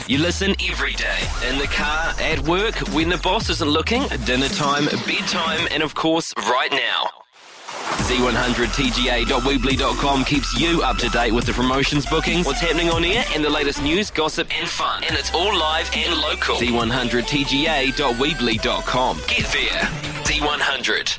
You listen every day. In the car, at work, when the boss isn't looking, dinner time, bedtime, and of course, right now. Z100TGA.weebly.com keeps you up to date with the promotions, bookings, what's happening on air, and the latest news, gossip, and fun. And it's all live and local. Z100TGA.weebly.com. Get there. Z100.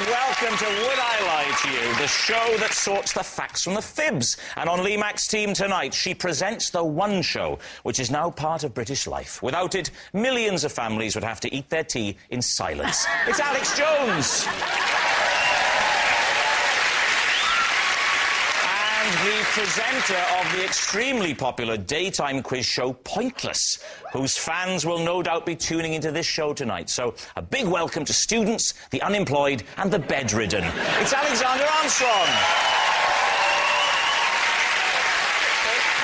Welcome to Would I Lie to You, the show that sorts the facts from the fibs. And on Lee Mack's team tonight, she presents the one show which is now part of British life. Without it, millions of families would have to eat their tea in silence. It's Alex Jones. And the presenter of the extremely popular daytime quiz show Pointless, whose fans will no doubt be tuning into this show tonight. So, a big welcome to students, the unemployed and the bedridden. It's Alexander Armstrong.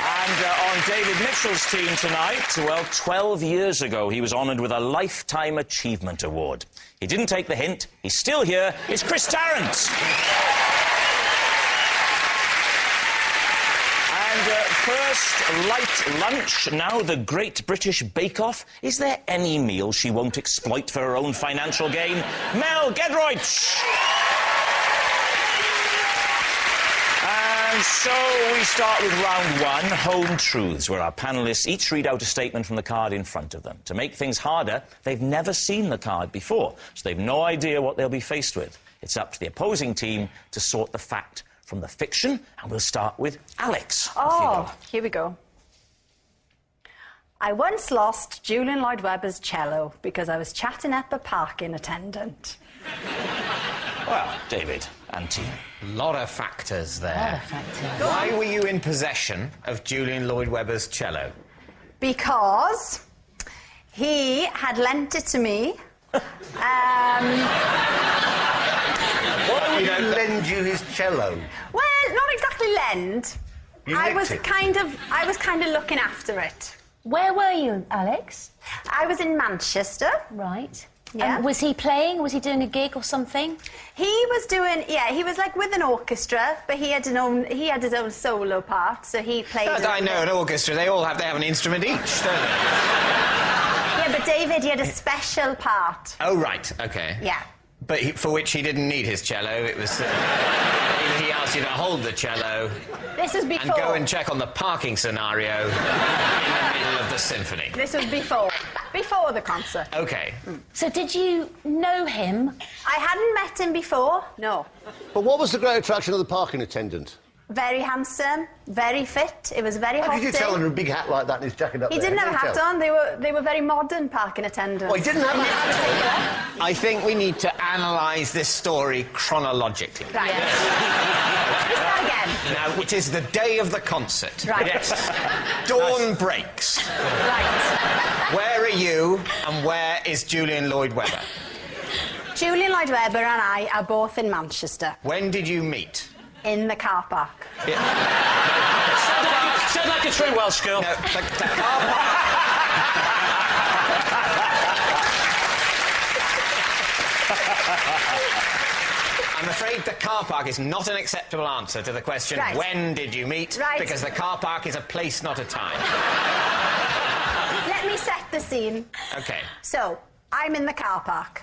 And on David Mitchell's team tonight, well, 12 years ago, he was honoured with a Lifetime Achievement Award. He didn't take the hint. He's still here. It's Chris Tarrant. First, light lunch, now the Great British Bake Off. Is there any meal she won't exploit for her own financial gain? Mel Gedroych! And so we start with round one, Home Truths, where our panellists each read out a statement from the card in front of them. To make things harder, they've never seen the card before, so they've no idea what they'll be faced with. It's up to the opposing team to sort the fact from the fiction, and we'll start with Alex. Oh, here we go. I once lost Julian Lloyd-Webber's cello because I was chatting up a parking attendant. Well, David and team. A lot of factors there. Go Why on. were you in possession of Julian Lloyd-Webber's cello? Because he had lent it to me. Why would he lend you his cello? Well, not exactly lend. I was kind of looking after it. Where were you, Alex? I was in Manchester. Right. Yeah. Was he playing? Was he doing a gig or something? He was doing, he was like with an orchestra, but he had his own solo part, so he played. I know an orchestra. They have an instrument each, don't they? Yeah, but David, he had a special part. Oh right, okay. Yeah. But for which he didn't need his cello. It was he asked you to hold the cello. This was before. And go and check on the parking scenario in the middle of the symphony. This was before the concert. Okay. So did you know him? I hadn't met him before. No. But what was the great attraction of the parking attendant? Very handsome, very fit. It was a very hot How could you day. tell under a big hat like that and his jacket up He there? didn't have a How hat could you on. They were very modern parking attendants. Oh, he didn't have a hat on? I think we need to analyse this story chronologically. Right. We start again. Now, it is the day of the concert. Right. Yes. Dawn breaks. Right. Where are you and where is Julian Lloyd-Webber? Julian Lloyd-Webber and I are both in Manchester. When did you meet? In the car park. Sound like a true Welsh girl. No, the car park... I'm afraid the car park is not an acceptable answer to the question, Right. when did you meet? Right. Because the car park is a place, not a time. Let me set the scene. OK. So, I'm in the car park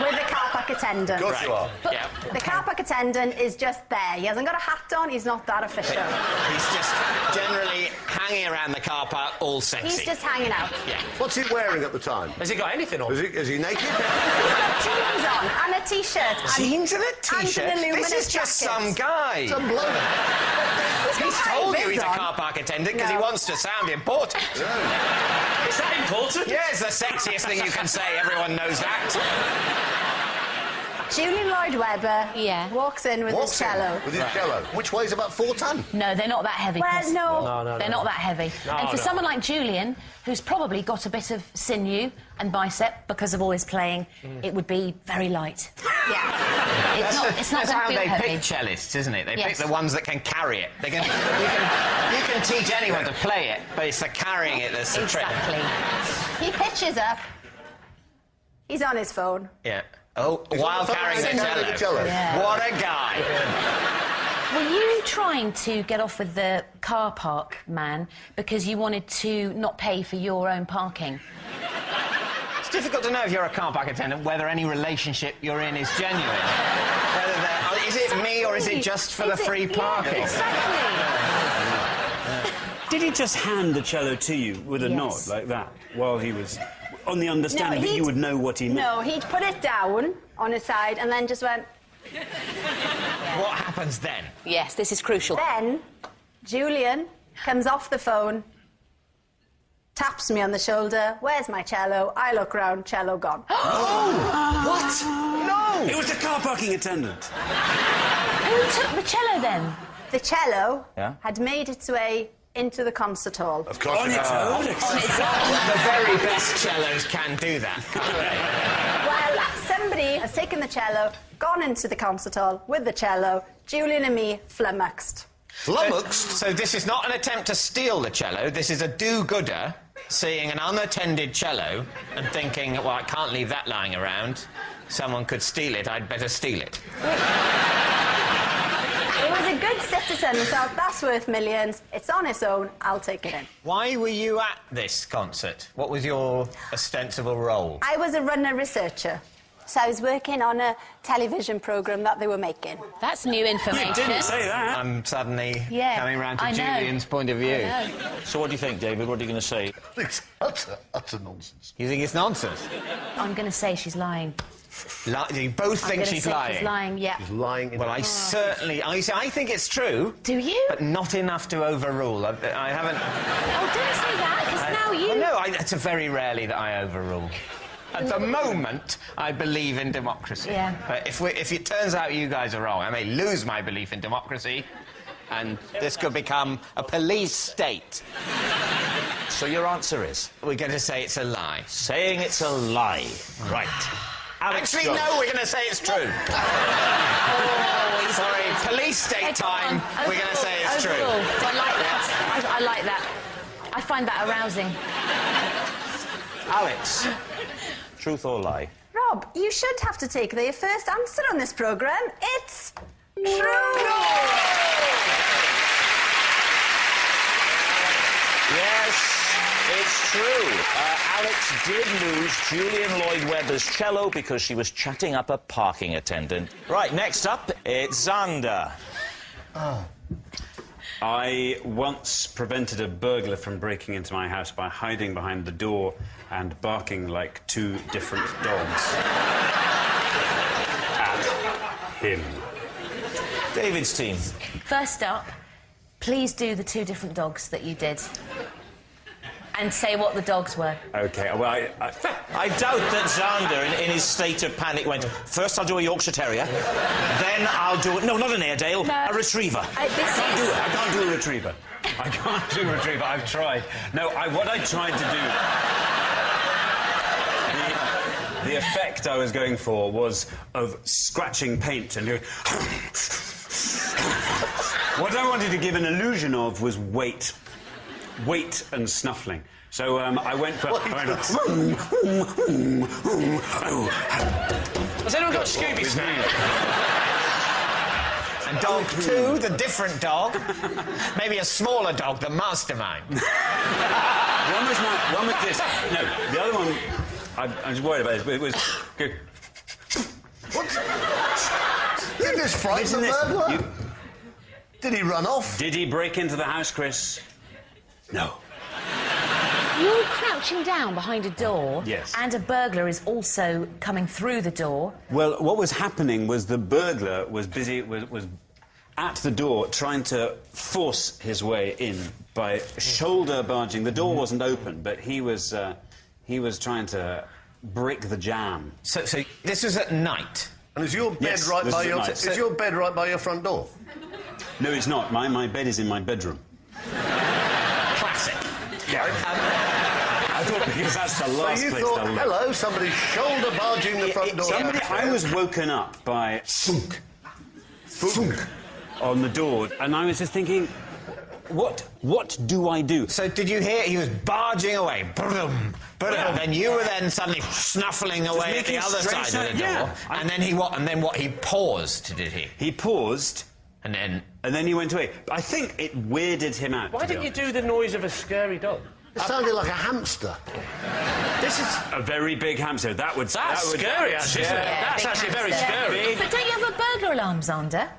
with the car park attendant. Of course you are. Yeah. The car park attendant is just there. He hasn't got a hat on. He's not that official. He's just generally hanging around the car park, all sexy. He's just hanging out. Yeah. What's he wearing at the time? Has he got anything on? Is he naked? He's got jeans on and a T-shirt. Jeans and a T-shirt? And an This is illuminous just jacket. some guy. Some bloke. He's told you he's a on. car park attendant because he No. wants to sound important. Is that important? Yeah, it's the sexiest thing you can say. Everyone knows that. Julian Lloyd Webber Yeah. walks in with his cello. With his cello, which weighs about 4 ton. No, they're not that heavy. Well, Chris. no. They're not that heavy. And for someone like Julian, who's probably got a bit of sinew and bicep because of all his playing, it would be very light. Yeah. It's not That's going how to they feel heavy. pick cellists, isn't it? They Yes. pick the ones that can carry it. You can teach anyone to play it, but it's the carrying it that's the trick. Exactly. He pitches up. He's on his phone. Yeah. Oh, while carrying the cello. Yeah. What a guy. Were you trying to get off with the car park man because you wanted to not pay for your own parking? It's difficult to know if you're a car park attendant whether any relationship you're in is genuine. Is it me or is it just for the free parking? Yeah, exactly. Did he just hand the cello to you with a Yes. nod like that while he was on the understanding that you would know what he meant? No, he'd put it down on his side and then just went... What happens then? Yes, this is crucial. Then, Julian comes off the phone, taps me on the shoulder, where's my cello? I look round, cello gone. What? No! It was the car parking attendant. Who took the cello then? The cello Yeah? had made its way into the concert hall. Of course On it its has. own. The very best cellos can do that. Well, somebody has taken the cello, gone into the concert hall with the cello, Julian and me flummoxed. Flummoxed? So this is not an attempt to steal the cello, this is a do-gooder seeing an unattended cello and thinking, well, I can't leave that lying around. Someone could steal it, I'd better steal it. It was a good citizen who thought, that's worth millions, it's on its own, I'll take it in. Why were you at this concert? What was your ostensible role? I was a runner researcher, so I was working on a television programme that they were making. That's new information. You didn't say that. I'm suddenly Yeah, coming round to I know. Julian's point of view. I know. So what do you think, David? What are you going to say? It's utter nonsense. You think it's nonsense? I'm going to say she's lying. You both I'm think gonna she's say lying? She's lying, yeah. He's lying in Well, I certainly... I think it's true. Do you? But not enough to overrule. I haven't... Oh, don't say that, because now you... Well, no, it's very rarely that I overrule. At the moment, I believe in democracy. Yeah. But if it turns out you guys are wrong, I may lose my belief in democracy, and this could become a police state. So your answer is? We're going to say it's a lie. Saying it's a lie. Right. Alex Actually, Jones. no, we're going to say it's true. Sorry, police state time, we're going to say it's true. Overruled. I like that. I like that. I find that arousing. Alex, truth or lie? Rob, you should have to take the first answer on this programme. It's true! Yes, it's true. Alex did lose Julian Lloyd Webber's cello because she was chatting up a parking attendant. Right, next up, it's Xander. I once prevented a burglar from breaking into my house by hiding behind the door and barking like 2 different dogs at him. David's team. First up, please do the 2 different dogs that you did. And say what the dogs were. OK, well, I doubt that Xander, in his state of panic, went, first I'll do a Yorkshire Terrier, then I'll do... No, not an Airedale, No. a Retriever. I can't do a retriever. I can't do a retriever. I've tried. No, what I tried to do... The effect I was going for was of scratching paint and doing... What I wanted to give an illusion of was weight and snuffling. So I went for... Has anyone got Scooby Snack? And dog 2, the different dog. Maybe a smaller dog, the mastermind. One was this. No, the other one... I'm just worried about this, but it was... Did this frighten the burglar? Did he run off? Did he break into the house, Chris? No. You're crouching down behind a door. Yes. And a burglar is also coming through the door. Well, what was happening was the burglar was busy, was at the door trying to force his way in by shoulder barging. The door wasn't open, but he was trying to break the jam. So this was at night? And is your bed Yes, right this by is your... nice. Is your bed right by your front door? No, it's not. My bed is in my bedroom. Classic. Yeah. I thought because that's the last So you place thought, to look. hello, somebody shoulder barging the front door. I was woken up by thunk, thunk on the door, and I was just thinking, what do I do? So did you hear? He was barging away. Brum, brum. Yeah. Then you were then suddenly snuffling away at the making other strange side of the door. sound, yeah. And then he what? And then what? He paused, did he? He paused, And then... and then he went away. I think it weirded him out. Why didn't you do the noise of a scary dog? It sounded like a hamster. This is a very big hamster. That would Scary, actually, isn't it? That's big actually very hamster. scary. But don't you have a burglar alarm, Xander?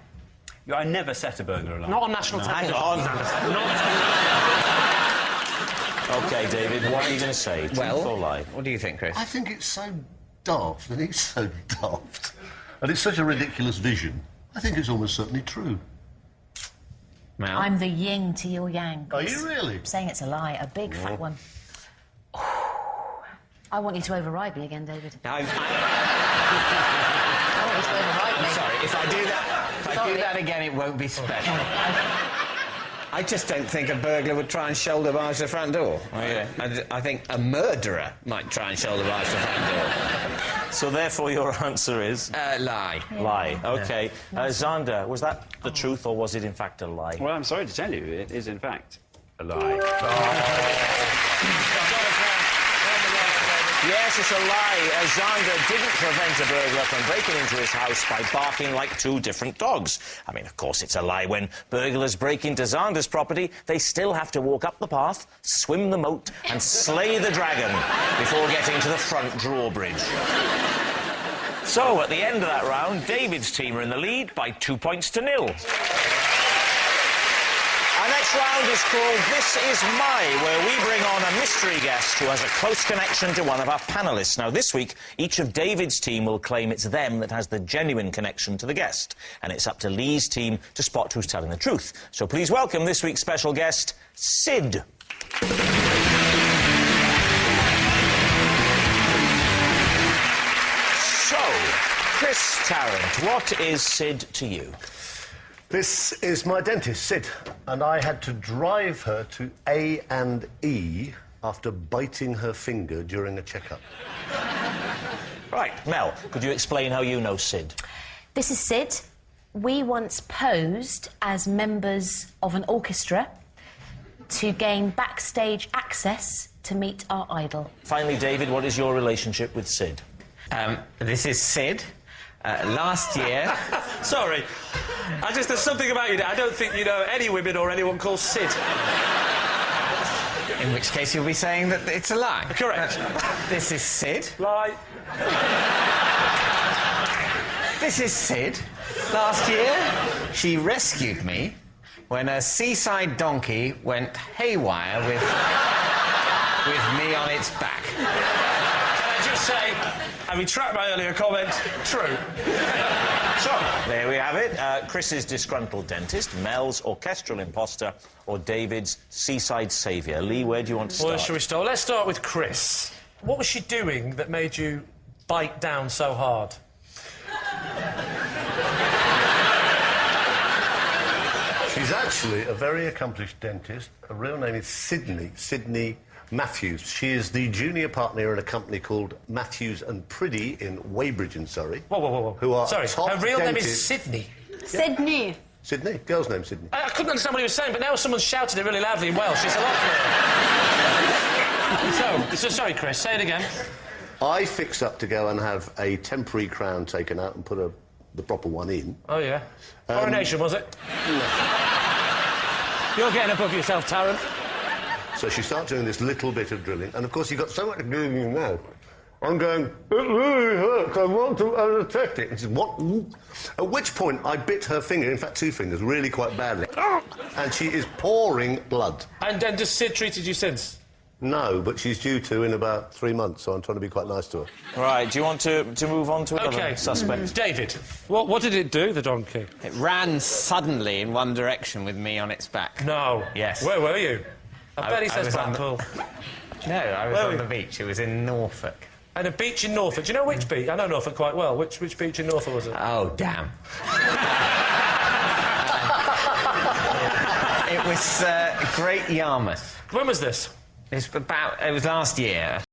I never set a burglar alarm. Not on national television. OK, David, what are you going to say? Truth or lie? What do you think, Chris? I think it's so daft, and it's so daft. And it's such a ridiculous vision. I think it's almost certainly true. Mel? I'm the yin to your yang. Are Chris. you really? I'm saying it's a lie, a big fat one. I want you to override me again, David. No, I want you to override me. I'm sorry, if I do Sorry. that again, it won't be special. I just don't think a burglar would try and shoulder barge the front door. Okay. I think a murderer might try and shoulder barge the front door. So therefore your answer is... Lie. Lie. OK. Xander, was that the truth or was it in fact a lie? Well, I'm sorry to tell you, it is in fact a lie. Yes, it's a lie. Xander didn't prevent a burglar from breaking into his house by barking like two different dogs. I mean, of course, it's a lie. When burglars break into Xander's property, they still have to walk up the path, swim the moat, and slay the dragon before getting to the front drawbridge. So, at the end of that round, David's team are in the lead by 2 points to 0. Our next round is called This Is My, where we bring on a mystery guest who has a close connection to one of our panellists. Now, this week, each of David's team will claim it's them that has the genuine connection to the guest. And it's up to Lee's team to spot who's telling the truth. So please welcome this week's special guest, Sid. So, Chris Tarrant, what is Sid to you? This is my dentist, Sid, and I had to drive her to A&E after biting her finger during a checkup. Right, Mel, could you explain how you know Sid? This is Sid. We once posed as members of an orchestra to gain backstage access to meet our idol. Finally, David, what is your relationship with Sid? This is Sid. Last year... Sorry. There's something about you. I don't think you know any women or anyone called Sid. In which case you'll be saying that it's a lie. Correct. This is Sid. Lie. This is Sid. Last year, she rescued me when a seaside donkey went haywire with me on its back. Can I just say, I retract my earlier comment. True. So, there we have it. Chris's disgruntled dentist, Mel's orchestral imposter, or David's seaside saviour. Lee, where do you want to start? Well, shall we start? Let's start with Chris. What was she doing that made you bite down so hard? She's actually a very accomplished dentist. Her real name is Sydney Matthews. She is the junior partner in a company called Matthews and Priddy in Weybridge in Surrey. Whoa. Who are Sorry, top her real name is dentist. Sydney. Sydney. Sydney? Girl's name, Sydney. I couldn't understand what he was saying, but now someone shouted it really loudly in Welsh. It's a lot clearer. so, sorry, Chris, say it again. I fix up to go and have a temporary crown taken out and put the proper one in. Oh, yeah. Coronation, was it? You're getting above yourself, Tarrant. So she starts doing this little bit of drilling, and of course you've got so much doing in now. I'm going, it really hurts, I want to unattack it. And she says, what? At which point I bit her finger, in fact 2 fingers, really quite badly. And she is pouring blood. And has Sid treated you since? No, but she's due to in about 3 months, so I'm trying to be quite nice to her. Right, do you want to move on to another suspect? David, what did it do, the donkey? It ran suddenly in one direction with me on its back. No. Yes. Where were you? I bet he I says was on Blackpool. No, I was Where on were the you? beach. It was in Norfolk. And a beach in Norfolk. Do you know which beach? I know Norfolk quite well. Which beach in Norfolk was it? Oh, damn. It was Great Yarmouth. When was this? It was last year.